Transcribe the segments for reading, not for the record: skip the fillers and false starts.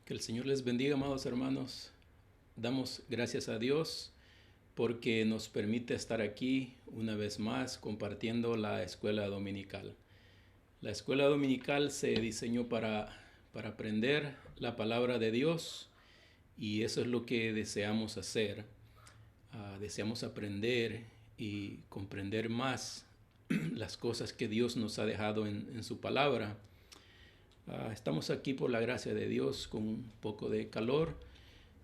Que el Señor les bendiga, amados hermanos. Damos gracias a Dios porque nos permite estar aquí una vez más compartiendo la escuela dominical. La escuela dominical se diseñó para aprender la palabra de Dios y eso es lo que deseamos hacer. Deseamos aprender y comprender más las cosas que Dios nos ha dejado en su palabra. Estamos aquí por la gracia de Dios con un poco de calor,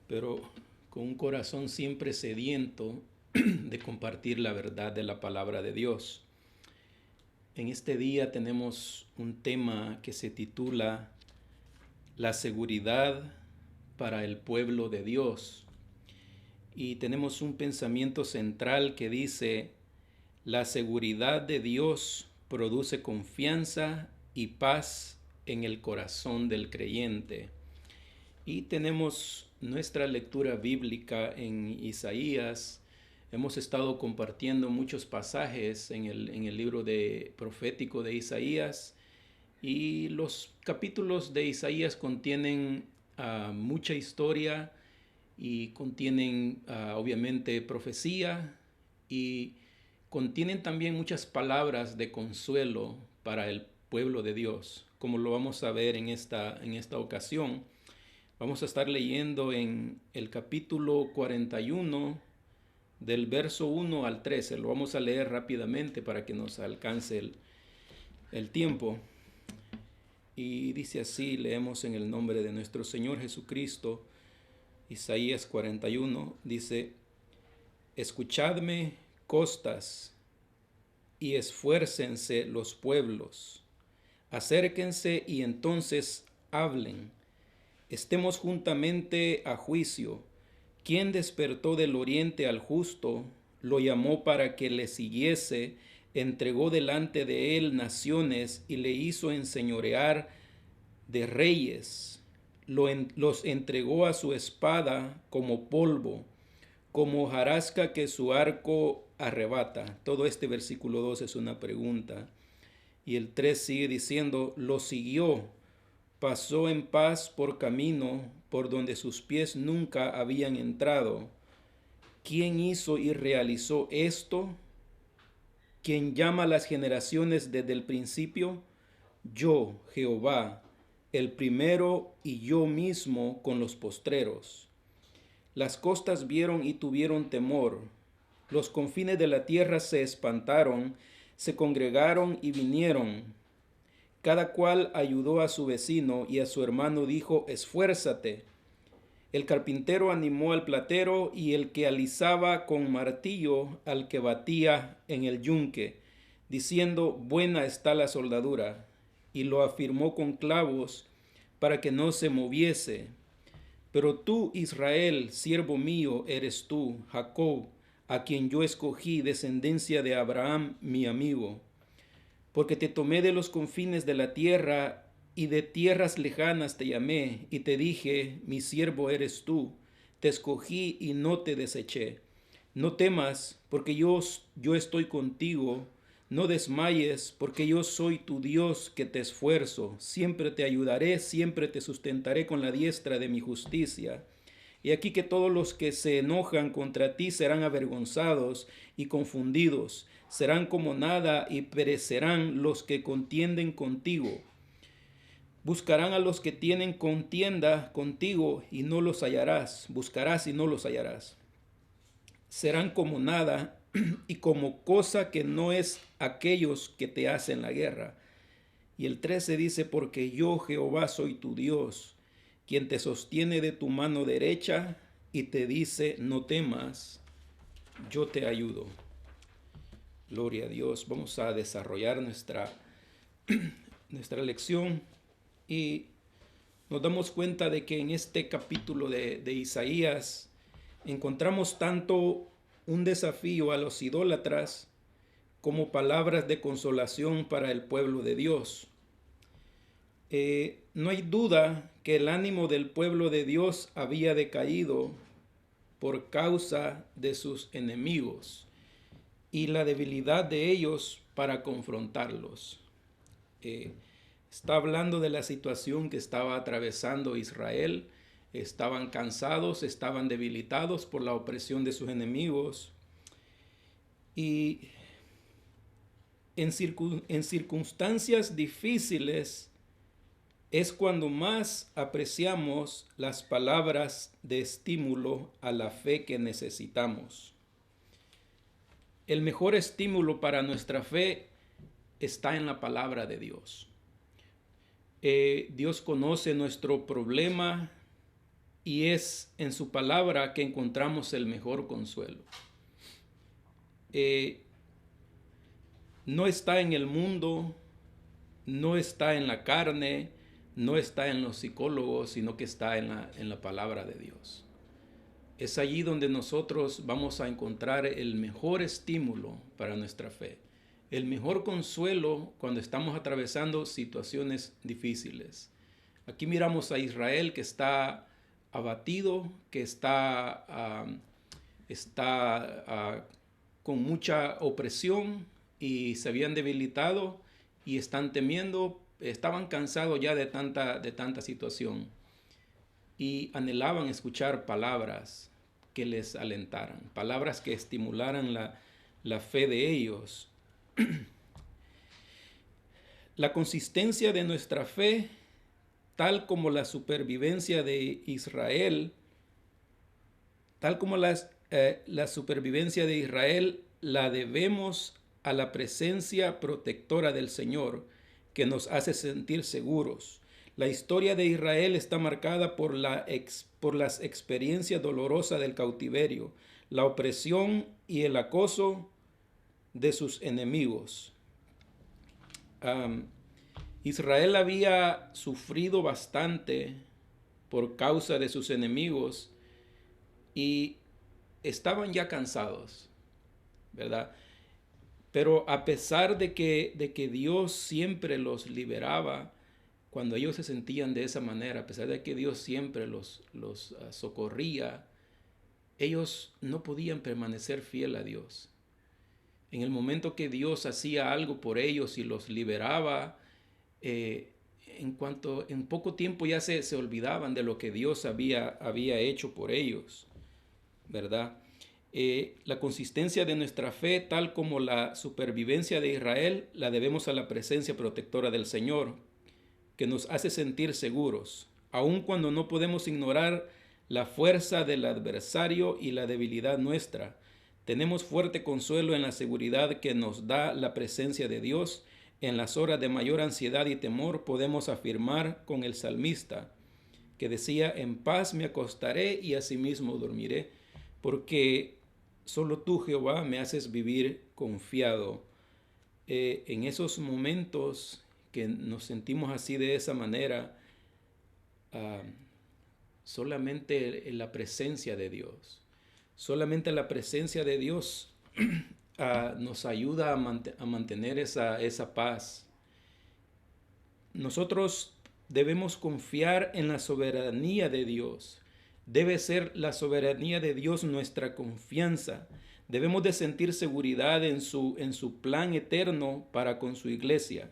pero con un corazón siempre sediento de compartir la verdad de la palabra de Dios. En este día tenemos un tema que se titula La seguridad para el pueblo de Dios. Y tenemos un pensamiento central que dice, la seguridad de Dios produce confianza y paz en el corazón del creyente. Y tenemos nuestra lectura bíblica en Isaías. Hemos estado compartiendo muchos pasajes en el libro profético de Isaías. Y los capítulos de Isaías contienen mucha historia y contienen obviamente profecía y contienen también muchas palabras de consuelo para el pueblo de Dios, como lo vamos a ver en esta ocasión. Vamos a estar leyendo en el capítulo 41 del verso 1 al 13. Lo vamos a leer rápidamente para que nos alcance el tiempo. Y dice así, leemos en el nombre de nuestro Señor Jesucristo, Isaías 41, dice, escuchadme, costas, y esfuércense los pueblos. Acérquense y entonces hablen. Estemos juntamente a juicio. ¿Quién despertó del oriente al justo? Lo llamó para que le siguiese, entregó delante de él naciones y le hizo enseñorear de reyes. Los entregó a su espada como polvo, como hojarasca que su arco arrebata. Todo este versículo 2 es una pregunta. Y el 3 sigue diciendo, lo siguió, pasó en paz por camino por donde sus pies nunca habían entrado. ¿Quién hizo y realizó esto? ¿Quién llama a las generaciones desde el principio? Yo, Jehová, el primero y yo mismo con los postreros. Las costas vieron y tuvieron temor. Los confines de la tierra se espantaron, se congregaron y vinieron. Cada cual ayudó a su vecino y a su hermano dijo, esfuérzate. El carpintero animó al platero y el que alisaba con martillo al que batía en el yunque, diciendo, buena está la soldadura. Y lo afirmó con clavos para que no se moviese. Pero tú, Israel, siervo mío, eres tú, Jacob, a quien yo escogí, descendencia de Abraham, mi amigo. Porque te tomé de los confines de la tierra y de tierras lejanas te llamé y te dije, mi siervo eres tú. Te escogí y no te deseché. No temas, porque yo estoy contigo. No desmayes, porque yo soy tu Dios que te esfuerzo. Siempre te ayudaré, siempre te sustentaré con la diestra de mi justicia. Y aquí que todos los que se enojan contra ti serán avergonzados y confundidos. Serán como nada y perecerán los que contienden contigo. Buscarán a los que tienen contienda contigo y no los hallarás. Buscarás y no los hallarás. Serán como nada y como cosa que no es aquellos que te hacen la guerra. Y el 13 dice, porque yo Jehová soy tu Dios, quien te sostiene de tu mano derecha y te dice, no temas, yo te ayudo. Gloria a Dios. Vamos a desarrollar nuestra lección y nos damos cuenta de que en este capítulo de Isaías encontramos tanto un desafío a los idólatras como palabras de consolación para el pueblo de Dios. No hay duda que el ánimo del pueblo de Dios había decaído por causa de sus enemigos y la debilidad de ellos para confrontarlos. Está hablando de la situación que estaba atravesando Israel. Estaban cansados, estaban debilitados por la opresión de sus enemigos. Y en circunstancias difíciles es cuando más apreciamos las palabras de estímulo a la fe que necesitamos. El mejor estímulo para nuestra fe está en la palabra de Dios. Dios conoce nuestro problema y es en su palabra que encontramos el mejor consuelo. No está en el mundo, no está en la carne, no está en los psicólogos, sino que está en la palabra de Dios. Es allí donde nosotros vamos a encontrar el mejor estímulo para nuestra fe, el mejor consuelo cuando estamos atravesando situaciones difíciles. Aquí miramos a Israel que está abatido, que está con mucha opresión y se habían debilitado y están temiendo, estaban cansados ya de tanta situación y anhelaban escuchar palabras que les alentaran, palabras que estimularan la fe de ellos. La consistencia de nuestra fe, tal como la supervivencia de Israel, la supervivencia de Israel, la debemos a la presencia protectora del Señor, que nos hace sentir seguros. La historia de Israel está marcada por las experiencias dolorosas del cautiverio, la opresión y el acoso de sus enemigos. Israel había sufrido bastante por causa de sus enemigos y estaban ya cansados, ¿verdad? Pero a pesar de que Dios siempre los liberaba, cuando ellos se sentían de esa manera, a pesar de que Dios siempre los socorría, ellos no podían permanecer fiel a Dios. En el momento que Dios hacía algo por ellos y los liberaba, en poco tiempo ya se olvidaban de lo que Dios había hecho por ellos, ¿verdad? La consistencia de nuestra fe, tal como la supervivencia de Israel, la debemos a la presencia protectora del Señor, que nos hace sentir seguros, aun cuando no podemos ignorar la fuerza del adversario y la debilidad nuestra. Tenemos fuerte consuelo en la seguridad que nos da la presencia de Dios. En las horas de mayor ansiedad y temor podemos afirmar con el salmista, que decía: en paz me acostaré y asimismo dormiré, porque solo tú, Jehová, me haces vivir confiado. En esos momentos que nos sentimos así de esa manera, solamente la presencia de Dios, solamente la presencia de Dios nos ayuda a mantener esa paz. Nosotros debemos confiar en la soberanía de Dios. Debe ser la soberanía de Dios nuestra confianza. Debemos de sentir seguridad en su plan eterno para con su iglesia.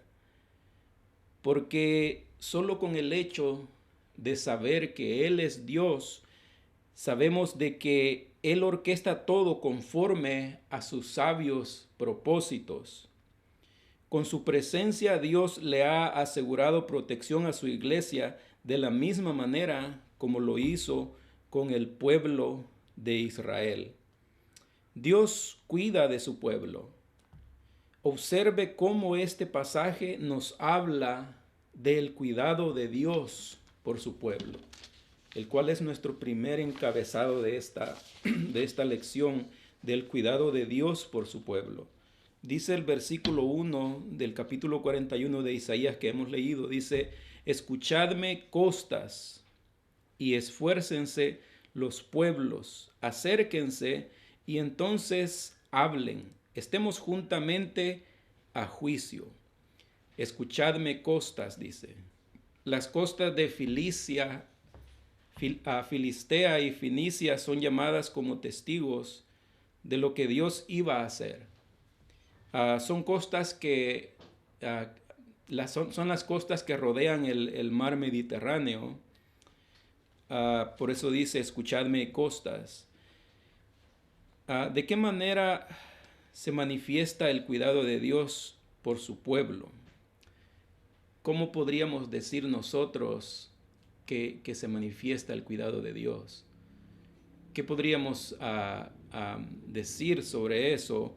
Porque solo con el hecho de saber que Él es Dios, sabemos de que Él orquesta todo conforme a sus sabios propósitos. Con su presencia, Dios le ha asegurado protección a su iglesia de la misma manera como lo hizo con el pueblo de Israel. Dios cuida de su pueblo. Observe cómo este pasaje nos habla del cuidado de Dios por su pueblo, el cual es nuestro primer encabezado de esta lección, del cuidado de Dios por su pueblo. Dice el versículo 1 del capítulo 41 de Isaías que hemos leído, dice: escuchadme, costas, y esfuércense los pueblos, acérquense y entonces hablen, estemos juntamente a juicio. Escuchadme, costas, dice. Las costas de Filistea y Fenicia son llamadas como testigos de lo que Dios iba a hacer. Son costas que son las costas que rodean el mar Mediterráneo. Por eso dice, escuchadme costas. ¿De qué manera se manifiesta el cuidado de Dios por su pueblo? ¿Cómo podríamos decir nosotros que se manifiesta el cuidado de Dios? ¿Qué podríamos decir sobre eso?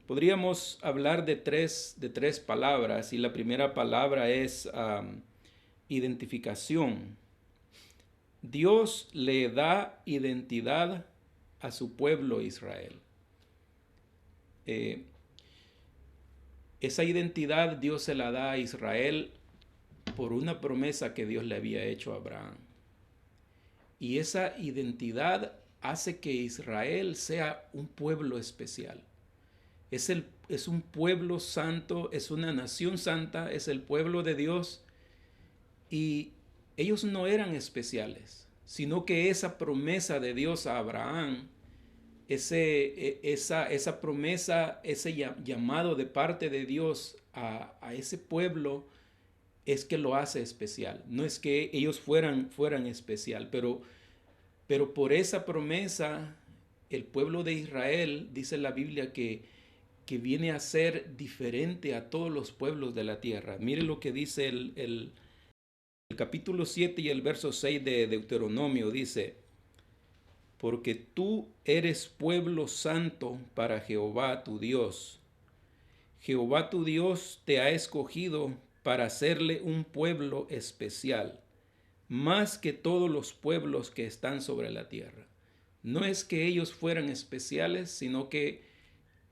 Podríamos hablar de tres palabras, y la primera palabra es identificación. Dios le da identidad a su pueblo Israel. Esa identidad Dios se la da a Israel por una promesa que Dios le había hecho a Abraham. Y esa identidad hace que Israel sea un pueblo especial. Es un pueblo santo, es una nación santa, es el pueblo de Dios. Y ellos no eran especiales, sino que esa promesa de Dios a Abraham, esa promesa, ese llamado de parte de Dios a ese pueblo, es que lo hace especial. No es que ellos fueran especial, pero por esa promesa, el pueblo de Israel, dice la Biblia, que viene a ser diferente a todos los pueblos de la tierra. Mire lo que dice el capítulo 7 y el verso 6 de Deuteronomio, dice: porque tú eres pueblo santo para Jehová tu Dios. Jehová tu Dios te ha escogido para hacerle un pueblo especial, más que todos los pueblos que están sobre la tierra. No es que ellos fueran especiales, sino que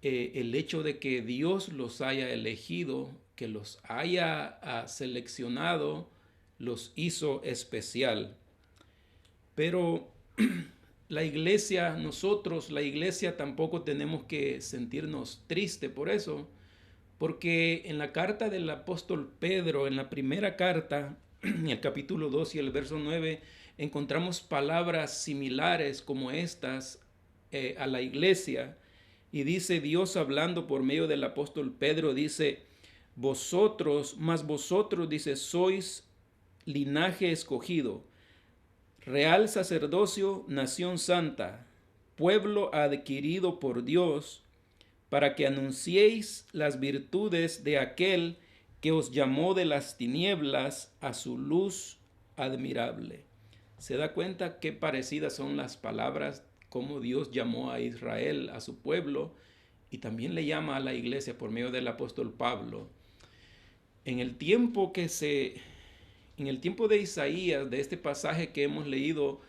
el hecho de que Dios los haya elegido, que los haya seleccionado, los hizo especial. Pero la iglesia tampoco tenemos que sentirnos tristes por eso, porque en la carta del apóstol Pedro, en la primera carta, en el capítulo 2 y el verso 9, encontramos palabras similares como estas a la iglesia. Y dice Dios, hablando por medio del apóstol Pedro, dice: vosotros, dice, sois linaje escogido, real sacerdocio, nación santa, pueblo adquirido por Dios, para que anunciéis las virtudes de aquel que os llamó de las tinieblas a su luz admirable. ¿Se da cuenta qué parecidas son las palabras, cómo Dios llamó a Israel, a su pueblo, y también le llama a la iglesia por medio del apóstol Pablo? En el tiempo de Isaías, de este pasaje que hemos leído,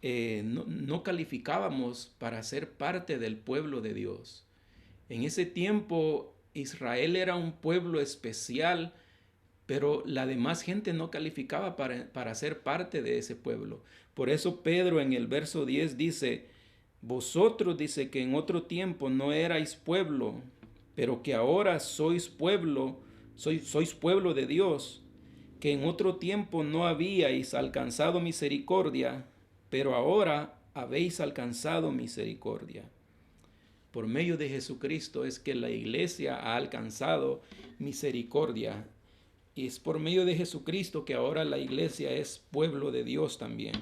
no calificábamos para ser parte del pueblo de Dios. En ese tiempo Israel era un pueblo especial, pero la demás gente no calificaba para ser parte de ese pueblo. Por eso Pedro en el verso 10 dice: vosotros, dice, que en otro tiempo no erais pueblo, pero que ahora sois pueblo de Dios, que en otro tiempo no habíais alcanzado misericordia, pero ahora habéis alcanzado misericordia. Por medio de Jesucristo es que la iglesia ha alcanzado misericordia. Y es por medio de Jesucristo que ahora la iglesia es pueblo de Dios también.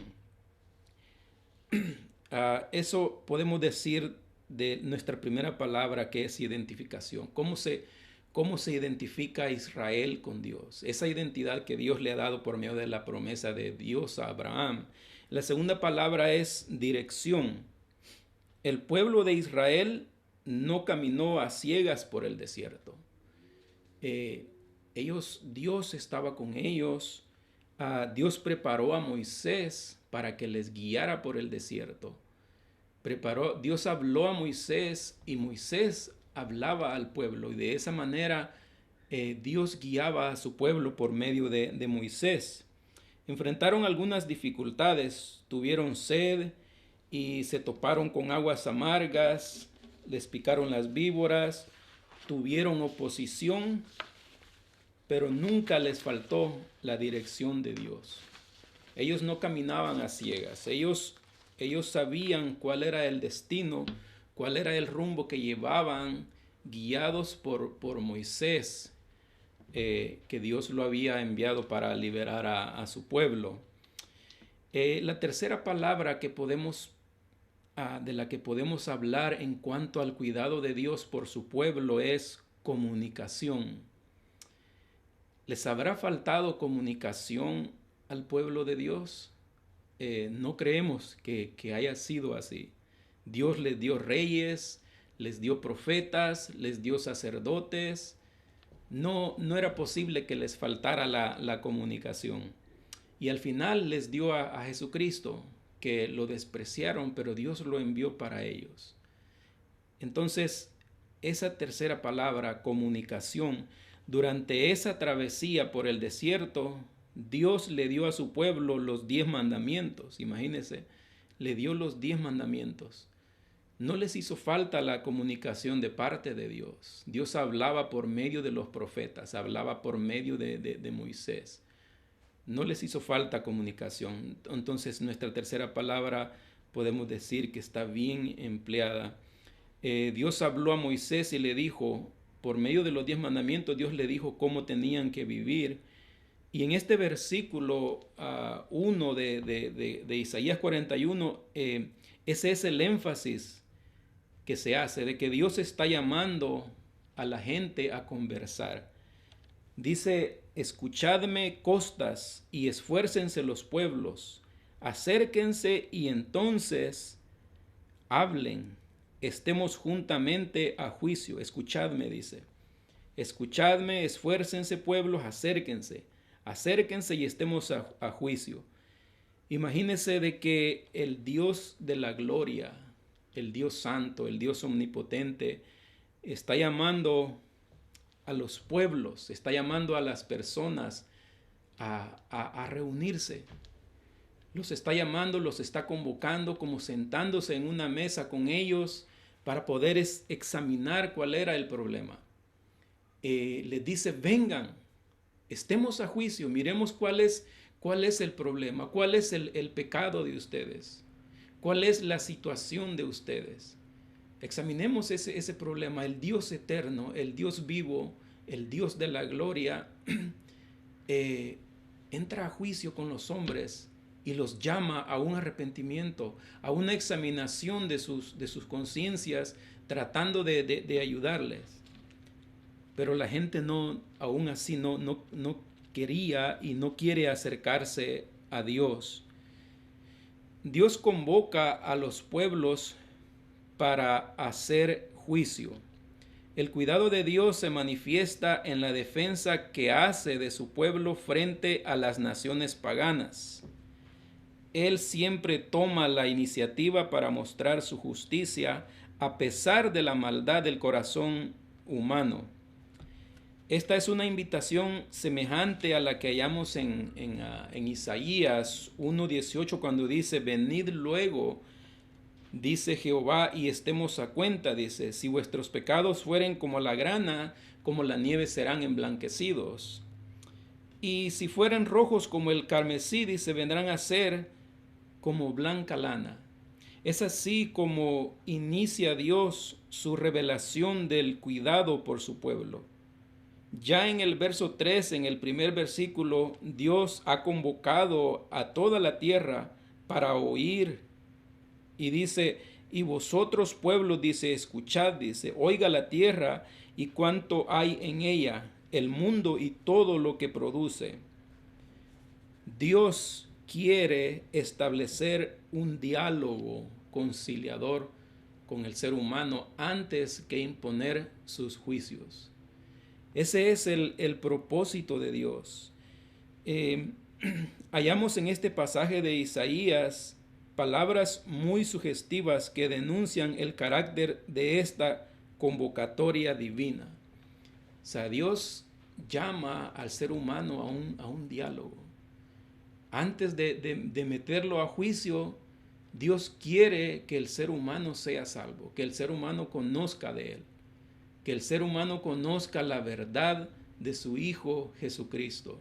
Eso podemos decir de nuestra primera palabra, que es identificación. ¿Cómo se identifica Israel con Dios? Esa identidad que Dios le ha dado por medio de la promesa de Dios a Abraham. La segunda palabra es dirección. El pueblo de Israel no caminó a ciegas por el desierto. Dios estaba con ellos. Dios preparó a Moisés para que les guiara por el desierto. Dios habló a Moisés y Moisés hablaba al pueblo, y de esa manera Dios guiaba a su pueblo por medio de Moisés. Enfrentaron algunas dificultades, tuvieron sed y se toparon con aguas amargas, les picaron las víboras, tuvieron oposición, pero nunca les faltó la dirección de Dios. Ellos no caminaban a ciegas, ellos sabían cuál era el destino, cuál era el rumbo que llevaban, guiados por Moisés. que Dios lo había enviado para liberar a su pueblo. La tercera palabra que de la que podemos hablar en cuanto al cuidado de Dios por su pueblo es comunicación. ¿Les habrá faltado comunicación al pueblo de Dios? No creemos que haya sido así. Dios les dio reyes, les dio profetas, les dio sacerdotes. No era posible que les faltara la comunicación. Y al final les dio a Jesucristo, que lo despreciaron, pero Dios lo envió para ellos. Entonces, esa tercera palabra, comunicación, durante esa travesía por el desierto, Dios le dio a su pueblo los 10 mandamientos. Imagínense, le dio los 10 mandamientos. No les hizo falta la comunicación de parte de Dios. Dios hablaba por medio de los profetas, hablaba por medio de Moisés. No les hizo falta comunicación. Entonces, nuestra tercera palabra podemos decir que está bien empleada. Dios habló a Moisés y le dijo, por medio de los 10 mandamientos, Dios le dijo cómo tenían que vivir. Y en este versículo 1 de Isaías 41, ese es el énfasis que se hace, de que Dios está llamando a la gente a conversar. Dice, escuchadme costas y esfuércense los pueblos, acérquense y entonces hablen, estemos juntamente a juicio. Escuchadme, dice. Escuchadme, esfuércense pueblos, acérquense y estemos a juicio. Imagínense de que el Dios de la gloria, el Dios santo, el Dios omnipotente, está llamando a los pueblos, está llamando a las personas a reunirse. Los está llamando, los está convocando, como sentándose en una mesa con ellos para poder examinar cuál era el problema. Les dice, vengan, estemos a juicio, miremos cuál es el problema, cuál es el pecado de ustedes, cuál es la situación de ustedes. Examinemos ese problema. El Dios eterno, el Dios vivo, el Dios de la gloria, entra a juicio con los hombres y los llama a un arrepentimiento, a una examinación de sus conciencias, tratando de ayudarles. Pero la gente aún así no quería y no quiere acercarse a Dios. Dios convoca a los pueblos para hacer juicio. El cuidado de Dios se manifiesta en la defensa que hace de su pueblo frente a las naciones paganas. Él siempre toma la iniciativa para mostrar su justicia a pesar de la maldad del corazón humano. Esta es una invitación semejante a la que hallamos en Isaías 1:18, cuando dice, venid luego, dice Jehová, y estemos a cuenta, dice, si vuestros pecados fueren como la grana, como la nieve serán emblanquecidos. Y si fueren rojos como el carmesí, dice, vendrán a ser como blanca lana. Es así como inicia Dios su revelación del cuidado por su pueblo. Ya en el verso 3, en el primer versículo, Dios ha convocado a toda la tierra para oír. Y dice, y vosotros pueblos, dice, escuchad, dice, oiga la tierra y cuánto hay en ella, el mundo y todo lo que produce. Dios quiere establecer un diálogo conciliador con el ser humano antes que imponer sus juicios. Ese es el propósito de Dios. Hallamos en este pasaje de Isaías palabras muy sugestivas que denuncian el carácter de esta convocatoria divina. O sea, Dios llama al ser humano a un diálogo. Antes de meterlo a juicio, Dios quiere que el ser humano sea salvo, que el ser humano conozca de Él, que el ser humano conozca la verdad de su Hijo Jesucristo.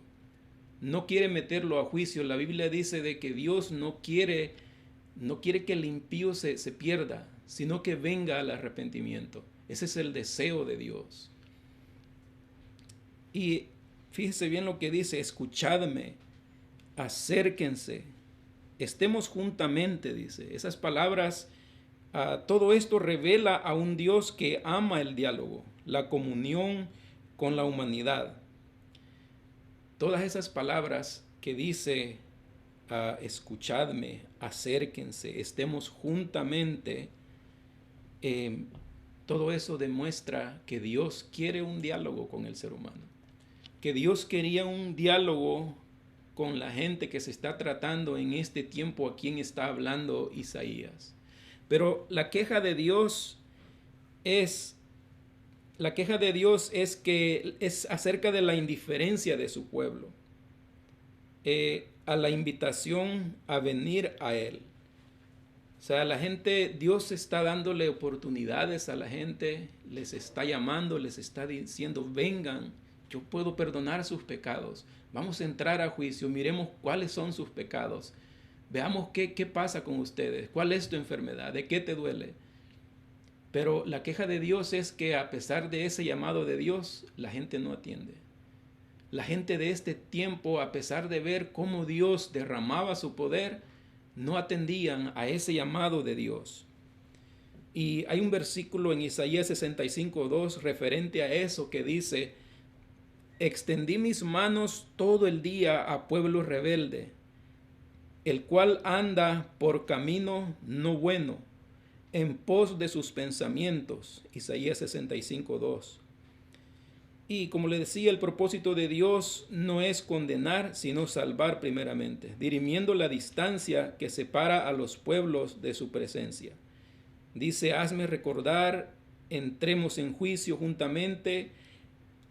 No quiere meterlo a juicio. La Biblia dice de que Dios no quiere que el impío se pierda, sino que venga al arrepentimiento. Ese es el deseo de Dios. Y Fíjese bien lo que dice, escuchadme, acérquense, estemos juntamente, dice. Esas palabras, todo esto revela a un Dios que ama el diálogo, la comunión con la humanidad. Todas esas palabras que dice, escuchadme, acérquense, estemos juntamente, todo eso demuestra que Dios quiere un diálogo con el ser humano, que Dios quería un diálogo con la gente que se está tratando en este tiempo a quien está hablando Isaías. Pero la queja de Dios es que es acerca de la indiferencia de su pueblo, a la invitación a venir a Él. O sea, la gente, Dios está dándole oportunidades a la gente, les está llamando, les está diciendo, vengan, yo puedo perdonar sus pecados, vamos a entrar a juicio, miremos cuáles son sus pecados, veamos qué pasa con ustedes, cuál es tu enfermedad, de qué te duele. Pero la queja de Dios es que a pesar de ese llamado de Dios, la gente no atiende. La gente de este tiempo, a pesar de ver cómo Dios derramaba su poder, no atendían a ese llamado de Dios. Y hay un versículo en Isaías 65:2 referente a eso que dice, extendí mis manos todo el día a pueblo rebelde, el cual anda por camino no bueno, en pos de sus pensamientos. Isaías 65:2. Y como le decía, el propósito de Dios no es condenar, sino salvar primeramente, dirimiendo la distancia que separa a los pueblos de su presencia. Dice, hazme recordar, entremos en juicio juntamente,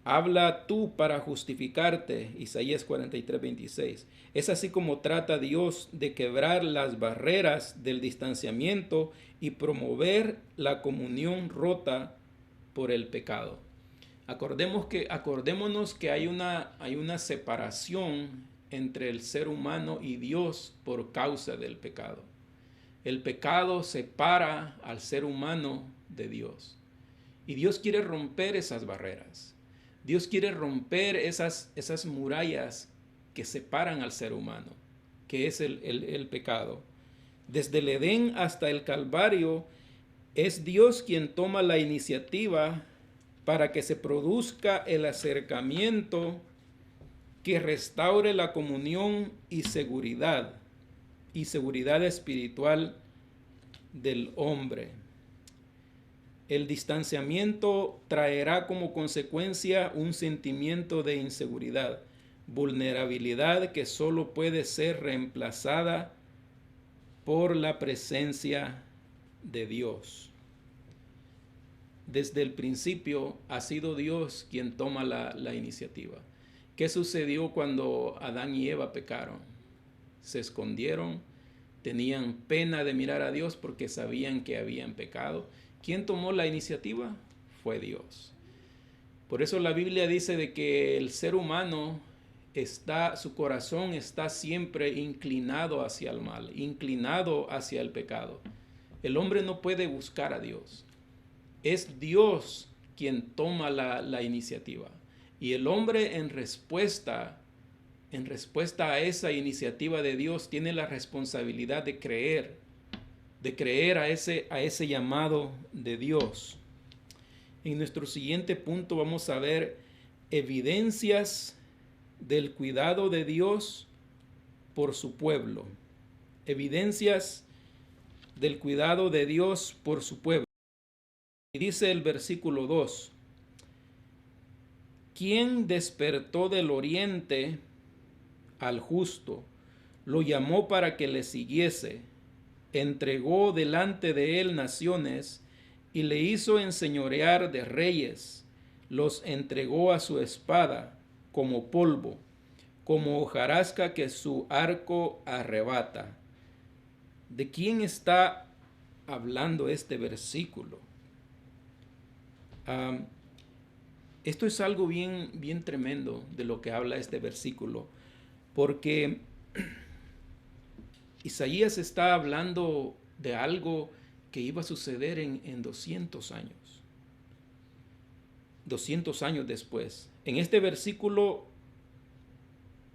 habla tú para justificarte. Isaías 43:26. Es así como trata Dios de quebrar las barreras del distanciamiento y promover la comunión rota por el pecado. Acordémonos que hay una separación entre el ser humano y Dios por causa del pecado. El pecado separa al ser humano de Dios. Y Dios quiere romper esas barreras. Dios quiere romper esas murallas que separan al ser humano, que es el pecado. Desde el Edén hasta el Calvario, es Dios quien toma la iniciativa para que se produzca el acercamiento que restaure la comunión y seguridad espiritual del hombre. El distanciamiento traerá como consecuencia un sentimiento de inseguridad, vulnerabilidad que solo puede ser reemplazada por la presencia de Dios. Desde el principio ha sido Dios quien toma la iniciativa. ¿Qué sucedió cuando Adán y Eva pecaron? Se escondieron, tenían pena de mirar a Dios porque sabían que habían pecado. ¿Quién tomó la iniciativa? Fue Dios. Por eso la Biblia dice de que el ser humano su corazón está siempre inclinado hacia el mal, inclinado hacia el pecado. El hombre no puede buscar a Dios. Es Dios quien toma la iniciativa. Y el hombre en respuesta a esa iniciativa de Dios tiene la responsabilidad de creer a ese llamado de Dios. En nuestro siguiente punto vamos a ver evidencias del cuidado de Dios por su pueblo. Evidencias del cuidado de Dios por su pueblo. Y dice el versículo 2, ¿quién despertó del oriente al justo? Lo llamó para que le siguiese, entregó delante de él naciones y le hizo enseñorear de reyes, los entregó a su espada como polvo, como hojarasca que su arco arrebata. ¿De quién está hablando este versículo? Esto es algo bien tremendo de lo que habla este versículo, porque Isaías está hablando de algo que iba a suceder en 200 años. 200 años después. En este versículo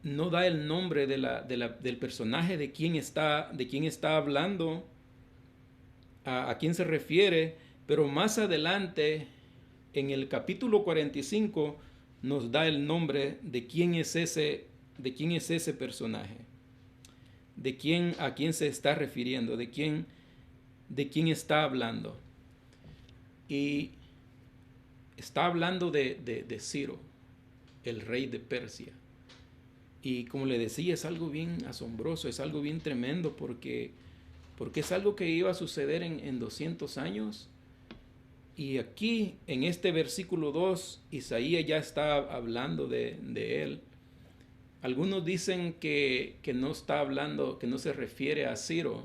no da el nombre del personaje de quién está hablando, a quién se refiere, pero más adelante, en el capítulo 45, nos da el nombre de quién es ese personaje, a quién se está refiriendo, de quién está hablando. Y está hablando de Ciro, el rey de Persia. Y como le decía, es algo bien asombroso, es algo bien tremendo, porque es algo que iba a suceder en 200 años. Y aquí, en este versículo 2, Isaías ya está hablando de él. Algunos dicen que no está hablando, que no se refiere a Ciro,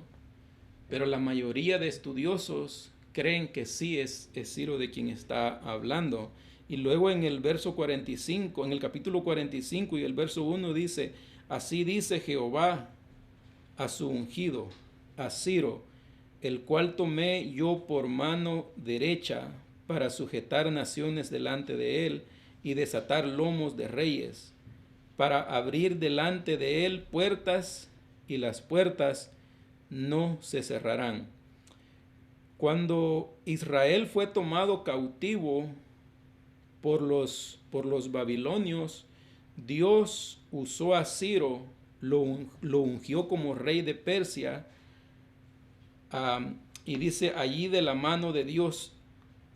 pero la mayoría de estudiosos creen que sí es Ciro de quien está hablando. Y luego en el verso 45, en el capítulo 45 y el verso 1 dice: así dice Jehová a su ungido, a Ciro, el cual tomé yo por mano derecha para sujetar naciones delante de él y desatar lomos de reyes, para abrir delante de él puertas, y las puertas no se cerrarán. Cuando Israel fue tomado cautivo por los babilonios, Dios usó a Ciro, lo ungió como rey de Persia, y dice, allí de la mano de Dios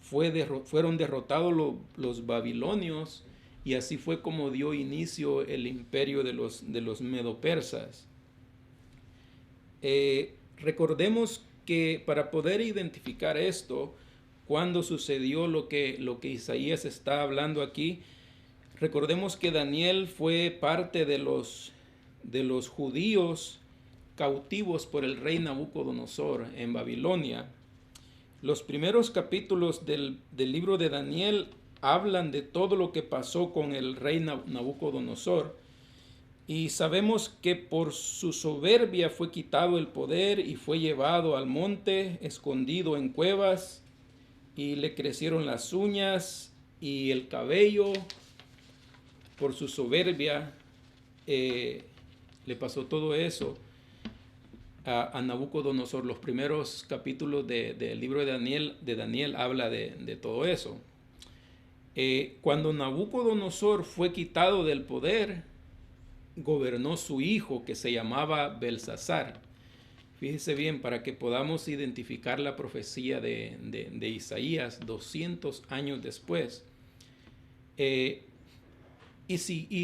fueron derrotados los babilonios, y así fue como dio inicio el imperio de los medo-persas. Recordemos que para poder identificar esto, cuando sucedió lo que Isaías está hablando aquí, recordemos que Daniel fue parte de los judíos cautivos por el rey Nabucodonosor en Babilonia. Los primeros capítulos del libro de Daniel hablan de todo lo que pasó con el rey Nabucodonosor, y sabemos que por su soberbia fue quitado el poder y fue llevado al monte, escondido en cuevas, y le crecieron las uñas y el cabello. Por su soberbia le pasó todo eso a Nabucodonosor. Los primeros capítulos del libro de Daniel habla de todo eso. Cuando Nabucodonosor fue quitado del poder, gobernó su hijo, que se llamaba Belsasar. Fíjese bien, para que podamos identificar la profecía de Isaías 200 años después. Y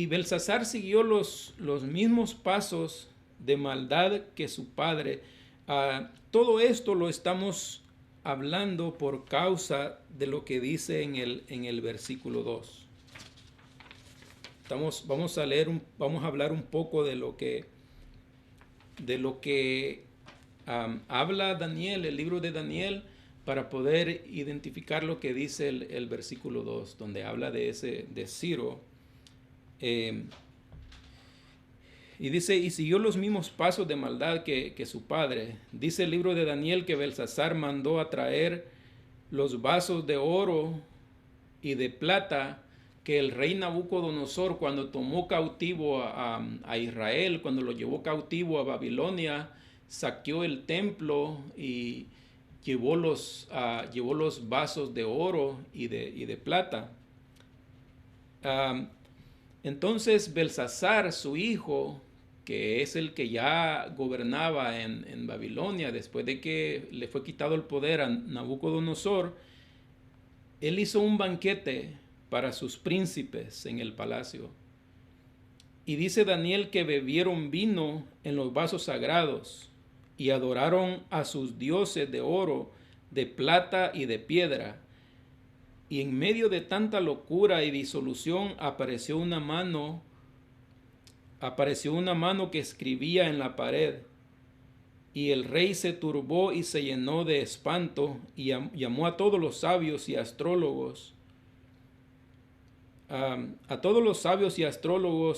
Belsasar siguió los mismos pasos de maldad que su padre. Todo esto lo estamos hablando por causa de lo que dice en el versículo 2. Vamos a hablar un poco de lo que habla Daniel, el libro de Daniel, para poder identificar lo que dice el versículo 2, donde habla de Ciro. Y dice, y siguió los mismos pasos de maldad que su padre. Dice el libro de Daniel que Belsasar mandó a traer los vasos de oro y de plata que el rey Nabucodonosor, cuando tomó cautivo a Israel, cuando lo llevó cautivo a Babilonia, saqueó el templo y llevó los vasos de oro y de plata. Entonces Belsasar, su hijo, que es el que ya gobernaba en Babilonia, después de que le fue quitado el poder a Nabucodonosor, él hizo un banquete para sus príncipes en el palacio. Y dice Daniel que bebieron vino en los vasos sagrados y adoraron a sus dioses de oro, de plata y de piedra. Y en medio de tanta locura y disolución apareció una mano que escribía en la pared. Y el rey se turbó y se llenó de espanto y llamó a todos los sabios y astrólogos,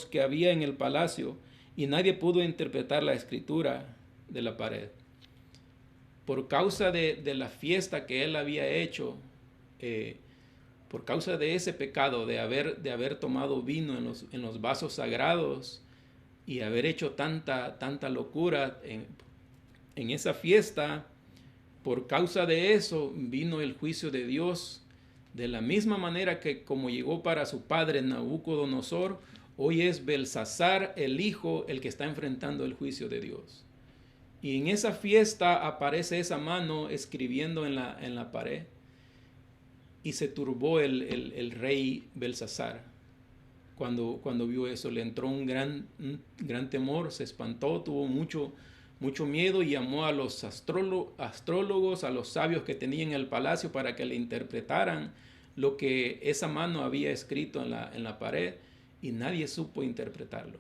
que había en el palacio, y nadie pudo interpretar la escritura de la pared. Por causa de la fiesta que él había hecho, por causa de ese pecado de haber tomado vino en los vasos sagrados, y haber hecho tanta locura en esa fiesta, por causa de eso vino el juicio de Dios. De la misma manera que como llegó para su padre Nabucodonosor, hoy es Belsasar, el hijo, el que está enfrentando el juicio de Dios. Y en esa fiesta aparece esa mano escribiendo en la pared. Y se turbó el rey Belsasar. Cuando vio eso, le entró un gran temor, se espantó, tuvo mucho miedo y llamó a los astrólogos, a los sabios que tenía en el palacio para que le interpretaran lo que esa mano había escrito en la pared, y nadie supo interpretarlo.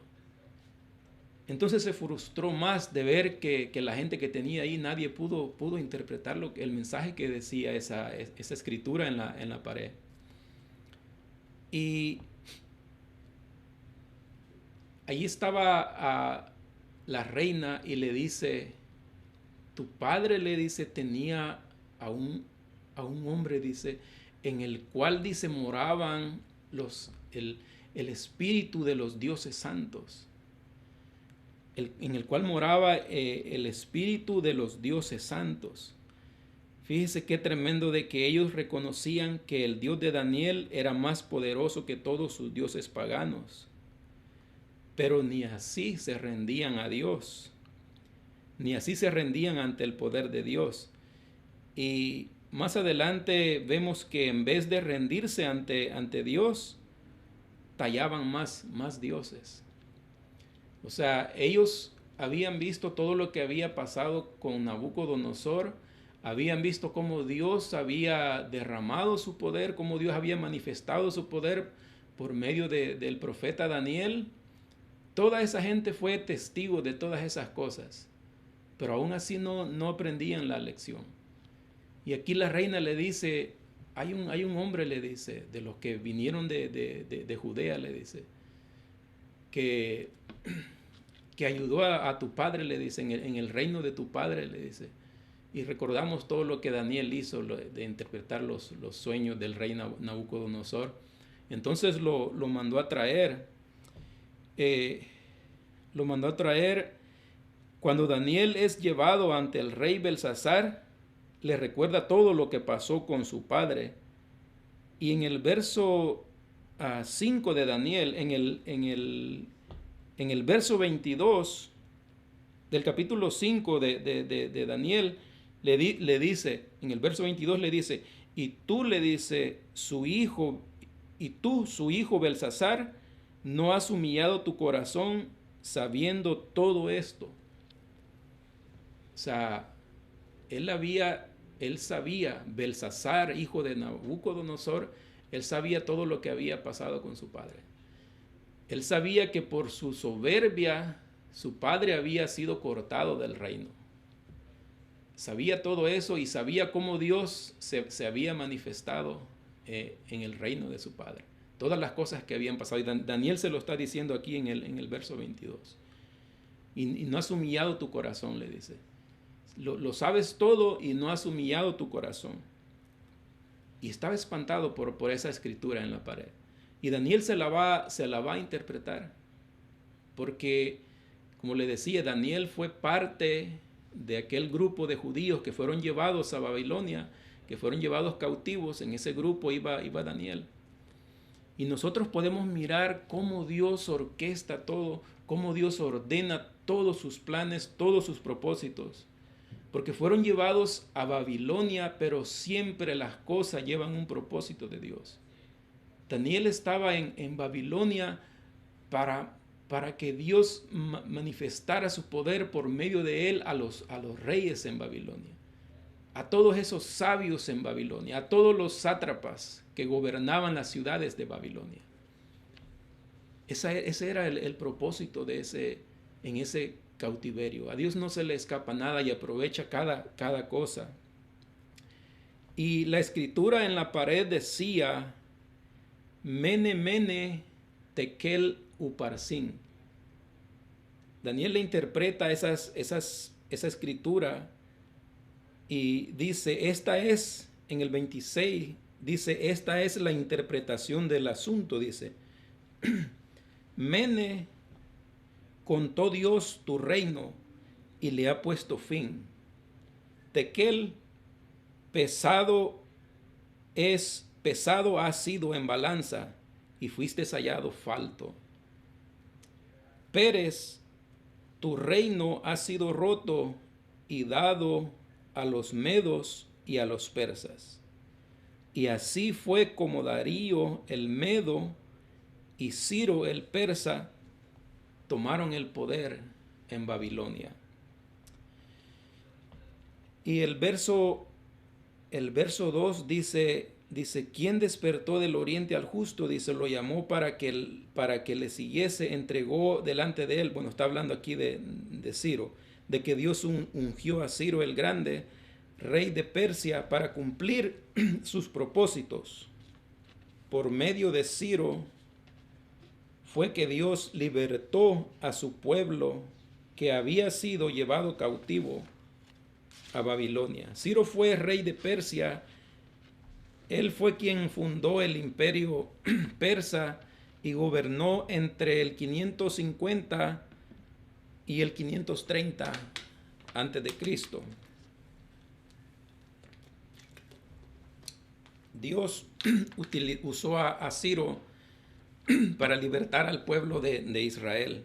Entonces se frustró más de ver que la gente que tenía ahí, nadie pudo interpretar el mensaje que decía esa escritura en la pared. Y ahí estaba la reina y le dice, tu padre, le dice, tenía a un hombre, dice, en el cual, dice, moraban el espíritu de los dioses santos. En el cual moraba el espíritu de los dioses santos. Fíjese qué tremendo de que ellos reconocían que el Dios de Daniel era más poderoso que todos sus dioses paganos. Pero ni así se rendían a Dios. Ni así se rendían ante el poder de Dios. Y más adelante vemos que en vez de rendirse ante Dios, tallaban más dioses. O sea, ellos habían visto todo lo que había pasado con Nabucodonosor, habían visto cómo Dios había derramado su poder, cómo Dios había manifestado su poder por medio del profeta Daniel. Toda esa gente fue testigo de todas esas cosas, pero aún así no aprendían la lección. Y aquí la reina le dice, hay un hombre, le dice, de los que vinieron de Judea, le dice, que ayudó a tu padre, le dice, en el reino de tu padre, le dice. Y recordamos todo lo que Daniel hizo, de interpretar los sueños del rey Nabucodonosor. Entonces lo mandó a traer. Cuando Daniel es llevado ante el rey Belsasar, le recuerda todo lo que pasó con su padre. Y en el verso 5 de Daniel, en el verso 22 del capítulo 5 de Daniel, le dice, en el verso 22 le dice, y tú, le dice, su hijo Belsasar, no has humillado tu corazón sabiendo todo esto. O sea, él sabía, Belsasar, hijo de Nabucodonosor, él sabía todo lo que había pasado con su padre. Él sabía que por su soberbia su padre había sido cortado del reino. Sabía todo eso y sabía cómo Dios se había manifestado en el reino de su padre. Todas las cosas que habían pasado. Y Daniel se lo está diciendo aquí en el verso 22. Y no has humillado tu corazón, le dice. Lo sabes todo y no has humillado tu corazón. Y estaba espantado por esa escritura en la pared. Y Daniel se la va a interpretar. Porque, como le decía, Daniel fue parte de aquel grupo de judíos que fueron llevados a Babilonia, que fueron llevados cautivos. En ese grupo iba Daniel. Y nosotros podemos mirar cómo Dios orquesta todo, cómo Dios ordena todos sus planes, todos sus propósitos. Porque fueron llevados a Babilonia, pero siempre las cosas llevan un propósito de Dios. Daniel estaba en Babilonia para que Dios manifestara su poder por medio de él a los reyes en Babilonia, a todos esos sabios en Babilonia, a todos los sátrapas que gobernaban las ciudades de Babilonia. Ese era el propósito en ese cautiverio. A Dios no se le escapa nada y aprovecha cada cosa. Y la escritura en la pared decía, Mene, Mene, Tekel, Uparsin. Daniel le interpreta esa escritura y dice, esta es, en el 26, dice, esta es la interpretación del asunto, dice. Mene contó Dios tu reino y le ha puesto fin. Tequel, pesado ha sido en balanza y fuiste hallado falto. Pérez, tu reino ha sido roto y dado a los medos y a los persas. Y así fue como Darío el medo y Ciro el persa tomaron el poder en Babilonia. Y el verso 2 dice, ¿quién despertó del oriente al justo? Dice, lo llamó para que le siguiese, entregó delante de él. Bueno, está hablando aquí de Ciro, de que Dios ungió a Ciro el Grande, rey de Persia, para cumplir sus propósitos. Por medio de Ciro fue que Dios libertó a su pueblo que había sido llevado cautivo a Babilonia. Ciro fue rey de Persia. Él fue quien fundó el imperio persa y gobernó entre el 550 y el 530 antes de Cristo. Dios usó a Ciro para libertar al pueblo de Israel.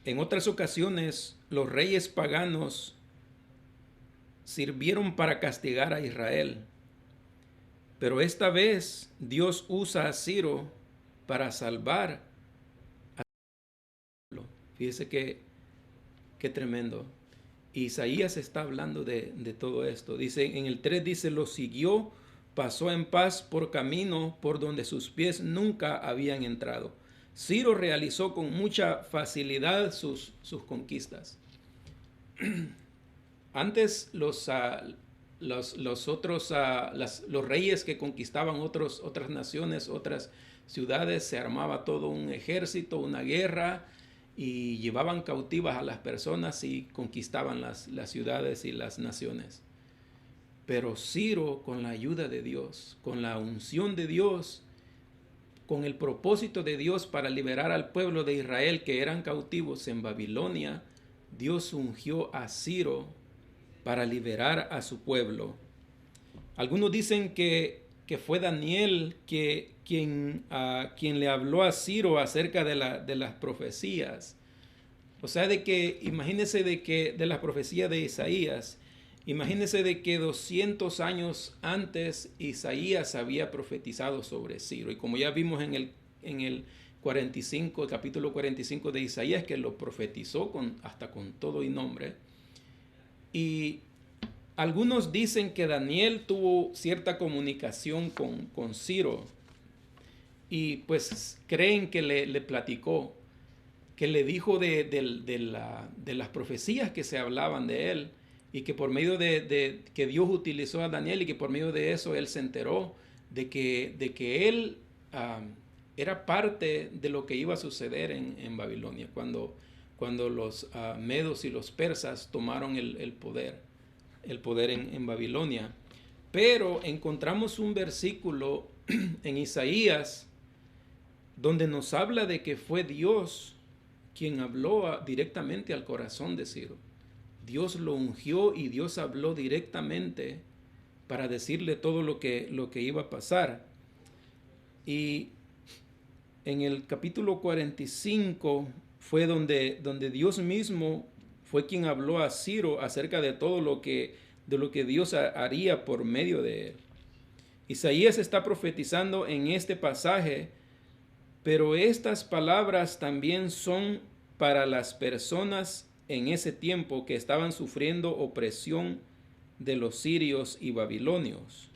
En otras ocasiones, los reyes paganos sirvieron para castigar a Israel. Pero esta vez Dios usa a Ciro para salvar a su pueblo. Fíjese qué tremendo. Isaías está hablando de todo esto. Dice, en el 3 dice, lo siguió, pasó en paz por camino por donde sus pies nunca habían entrado. Ciro realizó con mucha facilidad sus conquistas. Antes los reyes que conquistaban otras naciones, otras ciudades, se armaba todo un ejército, una guerra, y llevaban cautivas a las personas y conquistaban las ciudades y las naciones. Pero Ciro, con la ayuda de Dios, con la unción de Dios, con el propósito de Dios para liberar al pueblo de Israel que eran cautivos en Babilonia, Dios ungió a Ciro para liberar a su pueblo. Algunos dicen que fue Daniel quien le habló a Ciro acerca de las profecías. O sea, imagínense de las profecías de Isaías. Imagínense de que 200 años antes Isaías había profetizado sobre Ciro. Y como ya vimos en el 45, el capítulo 45 de Isaías, que lo profetizó hasta con todo y nombre. Y algunos dicen que Daniel tuvo cierta comunicación con Ciro y pues creen que le platicó, que le dijo de las profecías que se hablaban de él y que por medio de que Dios utilizó a Daniel y que por medio de eso él se enteró de que él era parte de lo que iba a suceder en Babilonia cuando los medos y los persas tomaron el poder en Babilonia. Pero encontramos un versículo en Isaías donde nos habla de que fue Dios quien habló directamente al corazón de Ciro. Dios lo ungió y Dios habló directamente para decirle todo lo que iba a pasar. Y en el capítulo 45 fue donde Dios mismo fue quien habló a Ciro acerca de todo lo que Dios haría por medio de él. Isaías está profetizando en este pasaje, pero estas palabras también son para las personas en ese tiempo que estaban sufriendo opresión de los sirios y babilonios.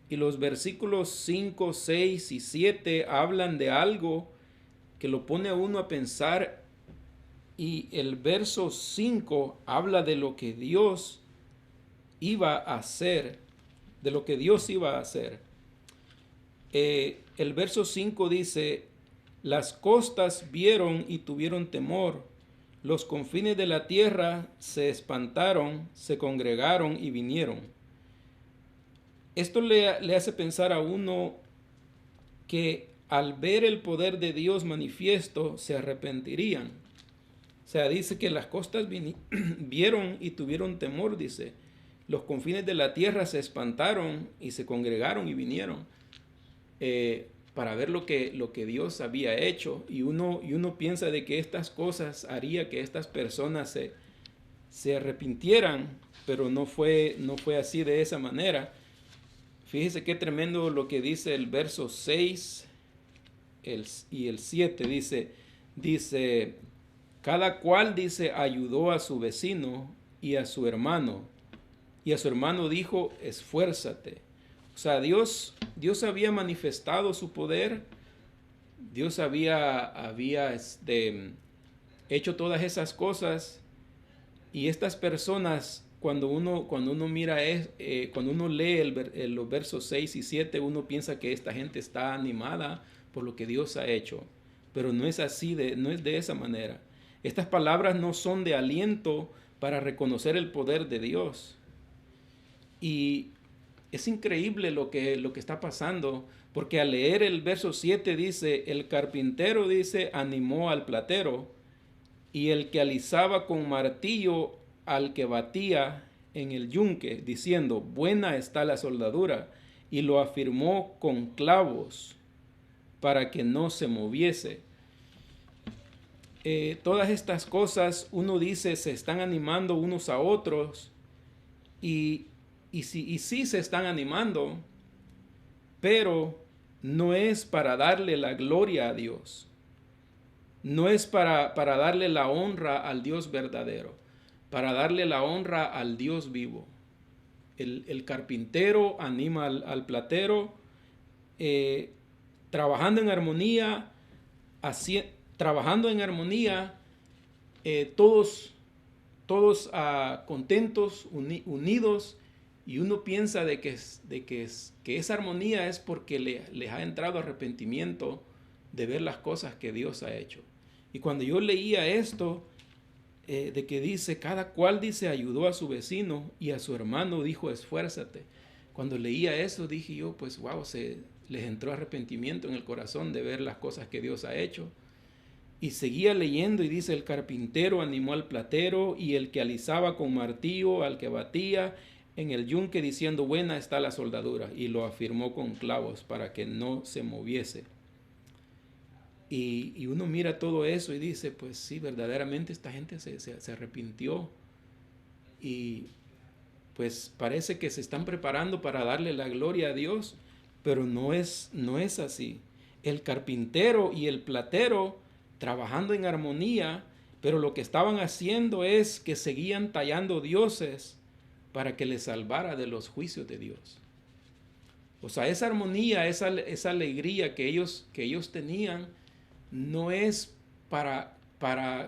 Y los versículos 5, 6 y 7 hablan de algo que lo pone a uno a pensar, y el verso 5 habla de lo que Dios iba a hacer, el verso 5 dice, las costas vieron y tuvieron temor, los confines de la tierra se espantaron, se congregaron y vinieron. Esto le hace pensar a uno que al ver el poder de Dios manifiesto, se arrepentirían. O sea, dice que las costas vieron y tuvieron temor, dice. Los confines de la tierra se espantaron y se congregaron y vinieron para ver lo que Dios había hecho. Y uno piensa de que estas cosas haría que estas personas se arrepintieran, pero no fue así de esa manera. Fíjese qué tremendo lo que dice el verso 6 y el 7. Dice, cada cual, dice, ayudó a su vecino y a su hermano. Y a su hermano dijo, esfuérzate. O sea, Dios había manifestado su poder. Dios había hecho todas esas cosas. Y estas personas, cuando uno mira, cuando uno lee los versos 6 y 7, uno piensa que esta gente está animada por lo que Dios ha hecho. Pero no es así, no es de esa manera. Estas palabras no son de aliento para reconocer el poder de Dios. Y es increíble lo que está pasando, porque al leer el verso 7 dice, el carpintero, dice, animó al platero, y el que alisaba con martillo al que batía en el yunque, diciendo, buena está la soldadura, y lo afirmó con clavos para que no se moviese. Todas estas cosas, uno dice, se están animando unos a otros, y sí se están animando, pero no es para darle la gloria a Dios. No es para darle la honra al Dios verdadero, para darle la honra al Dios vivo. El carpintero anima al platero, trabajando en armonía, todos contentos, unidos, y uno piensa de que esa armonía es porque les ha entrado arrepentimiento de ver las cosas que Dios ha hecho. Y cuando yo leía esto, de que dice, cada cual, dice, ayudó a su vecino y a su hermano dijo, esfuérzate. Cuando leía eso dije yo, pues wow, les entró arrepentimiento en el corazón de ver las cosas que Dios ha hecho. Y seguía leyendo y dice, el carpintero animó al platero y el que alisaba con martillo al que batía en el yunque, diciendo, buena está la soldadura, y lo afirmó con clavos para que no se moviese. Y uno mira todo eso y dice, pues sí, verdaderamente esta gente se arrepintió, y pues parece que se están preparando para darle la gloria a Dios, pero no es así. El carpintero y el platero trabajando en armonía, pero lo que estaban haciendo es que seguían tallando dioses para que les salvara de los juicios de Dios. O sea, esa armonía, esa alegría que ellos tenían, no es para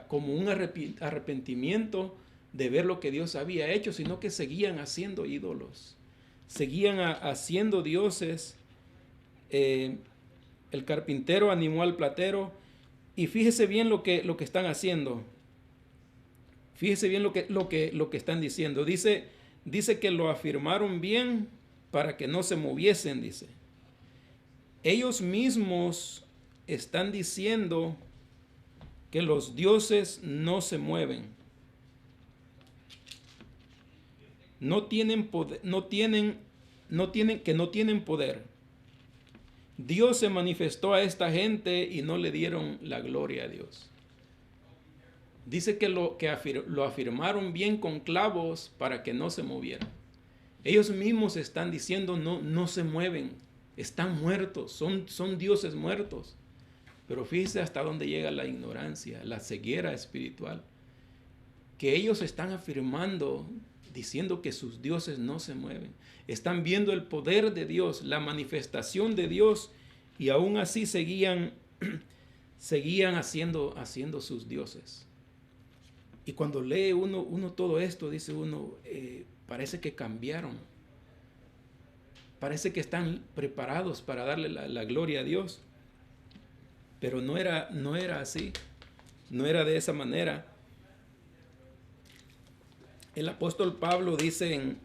como un arrepentimiento de ver lo que Dios había hecho, sino que seguían haciendo ídolos, seguían haciendo dioses. El carpintero animó al platero, y fíjese bien lo que están haciendo. Fíjese bien lo que están diciendo. Dice que lo afirmaron bien para que no se moviesen, dice. Ellos mismos están diciendo que los dioses no se mueven. No tienen poder. Dios se manifestó a esta gente y no le dieron la gloria a Dios. Dice que lo afirmaron bien con clavos para que no se movieran. Ellos mismos están diciendo no se mueven, están muertos, son dioses muertos. Pero fíjese hasta dónde llega la ignorancia, la ceguera espiritual. Que ellos están afirmando, diciendo que sus dioses no se mueven. Están viendo el poder de Dios, la manifestación de Dios, y aún así seguían haciendo sus dioses. Y cuando lee uno todo esto, dice uno, parece que cambiaron. Parece que están preparados para darle la gloria a Dios. Pero no era así. No era de esa manera. El apóstol Pablo dice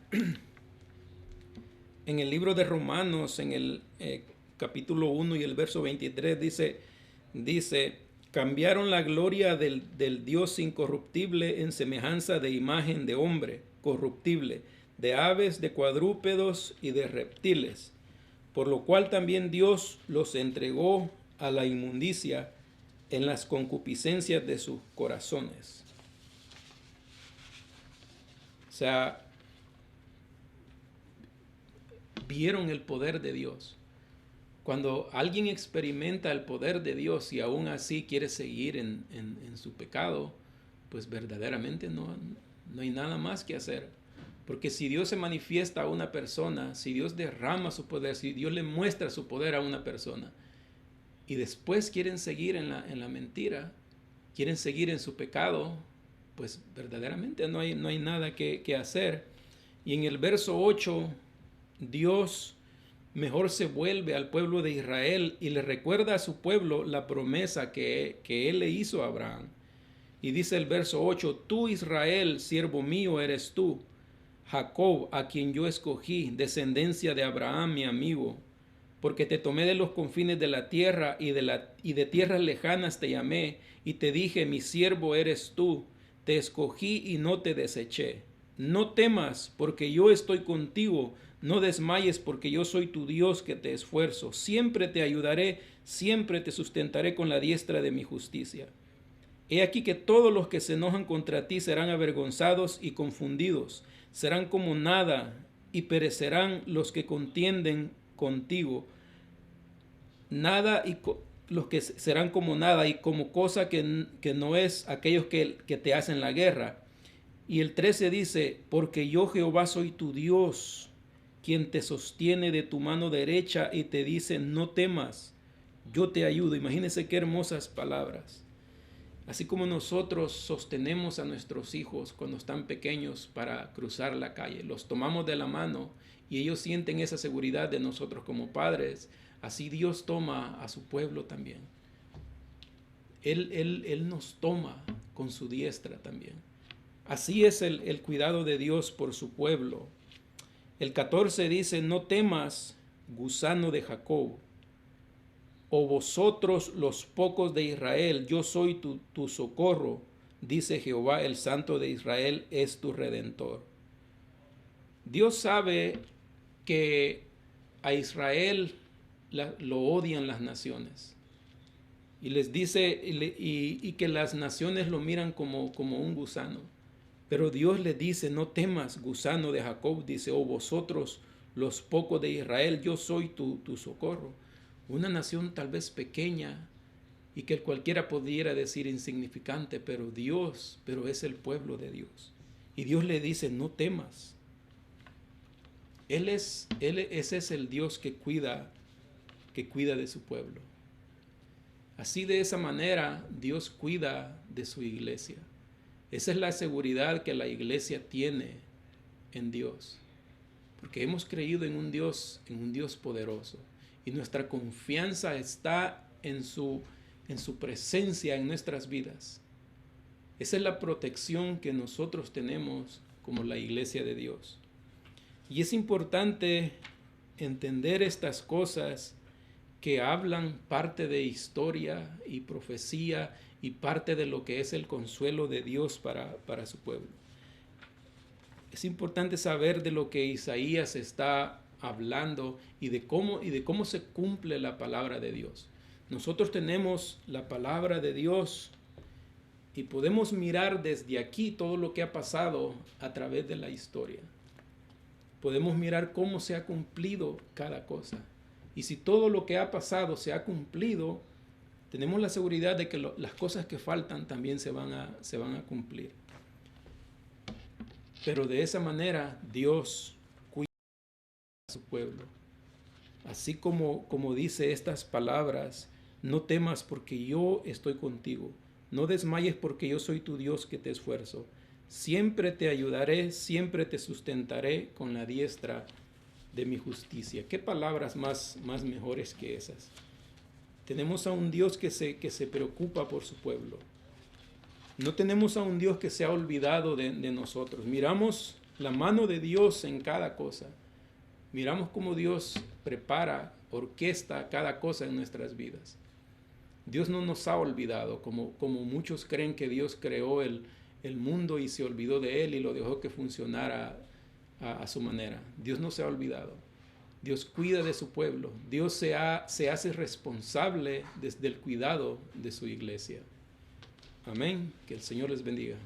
en el libro de Romanos, en el capítulo 1 y el verso 23 dice, cambiaron la gloria del Dios incorruptible en semejanza de imagen de hombre corruptible, de aves, de cuadrúpedos y de reptiles, por lo cual también Dios los entregó a la inmundicia en las concupiscencias de sus corazones. O sea, vieron el poder de Dios. Cuando alguien experimenta el poder de Dios y aún así quiere seguir en su pecado, pues verdaderamente no hay nada más que hacer. Porque si Dios se manifiesta a una persona, si Dios derrama su poder, si Dios le muestra su poder a una persona, y después quieren seguir en la mentira, quieren seguir en su pecado, pues verdaderamente no hay nada que hacer. Y en el verso 8, Dios mejor se vuelve al pueblo de Israel y le recuerda a su pueblo la promesa que él le hizo a Abraham. Y dice el verso 8, tú Israel, siervo mío eres tú, Jacob, a quien yo escogí, descendencia de Abraham, mi amigo, porque te tomé de los confines de la tierra y de tierras lejanas te llamé y te dije, mi siervo eres tú, te escogí y no te deseché. No temas, porque yo estoy contigo. No desmayes, porque yo soy tu Dios que te esfuerzo. Siempre te ayudaré, siempre te sustentaré con la diestra de mi justicia. He aquí que todos los que se enojan contra ti serán avergonzados y confundidos. Serán como nada y perecerán los que contienden contigo. Los que serán como nada y como cosa que no es aquellos que te hacen la guerra. Y el 13 dice, porque yo Jehová soy tu Dios, quien te sostiene de tu mano derecha y te dice, no temas, yo te ayudo. Imagínense qué hermosas palabras. Así como nosotros sostenemos a nuestros hijos cuando están pequeños para cruzar la calle, los tomamos de la mano y ellos sienten esa seguridad de nosotros como padres, así Dios toma a su pueblo también. Él nos toma con su diestra también. Así es el cuidado de Dios por su pueblo. El 14 dice, no temas, gusano de Jacob, o vosotros los pocos de Israel, yo soy tu socorro, dice Jehová, el Santo de Israel es tu Redentor. Dios sabe que a Israel lo odian las naciones. Y les dice, y que las naciones lo miran como un gusano. Pero Dios le dice, no temas, gusano de Jacob, dice, oh vosotros los pocos de Israel, yo soy tu socorro. Una nación tal vez pequeña y que cualquiera pudiera decir insignificante, pero es el pueblo de Dios. Y Dios le dice, no temas. Ese es el Dios que cuida de su pueblo. Así de esa manera Dios cuida de su iglesia. Esa es la seguridad que la iglesia tiene en Dios, porque hemos creído en un Dios poderoso y nuestra confianza está en su presencia en nuestras vidas. Esa es la protección que nosotros tenemos como la iglesia de Dios. Y es importante entender estas cosas que hablan parte de historia y profecía y parte de lo que es el consuelo de Dios para su pueblo. Es importante saber de lo que Isaías está hablando y de cómo se cumple la palabra de Dios. Nosotros tenemos la palabra de Dios y podemos mirar desde aquí todo lo que ha pasado a través de la historia. Podemos mirar cómo se ha cumplido cada cosa. Y si todo lo que ha pasado se ha cumplido, tenemos la seguridad de que las cosas que faltan también se van a cumplir. Pero de esa manera Dios cuida a su pueblo. Así como dice estas palabras, no temas porque yo estoy contigo. No desmayes porque yo soy tu Dios que te esfuerzo. Siempre te ayudaré, siempre te sustentaré con la diestra de mi justicia. ¿Qué palabras más mejores que esas? Tenemos a un Dios que se preocupa por su pueblo. No tenemos a un Dios que se ha olvidado de nosotros. Miramos la mano de Dios en cada cosa. Miramos cómo Dios prepara orquesta cada cosa en nuestras vidas. Dios no nos ha olvidado, como muchos creen que Dios creó el mundo y se olvidó de él y lo dejó que funcionara a su manera. Dios no se ha olvidado. Dios cuida de su pueblo. Dios se hace responsable del cuidado de su iglesia. Amén. Que el Señor les bendiga.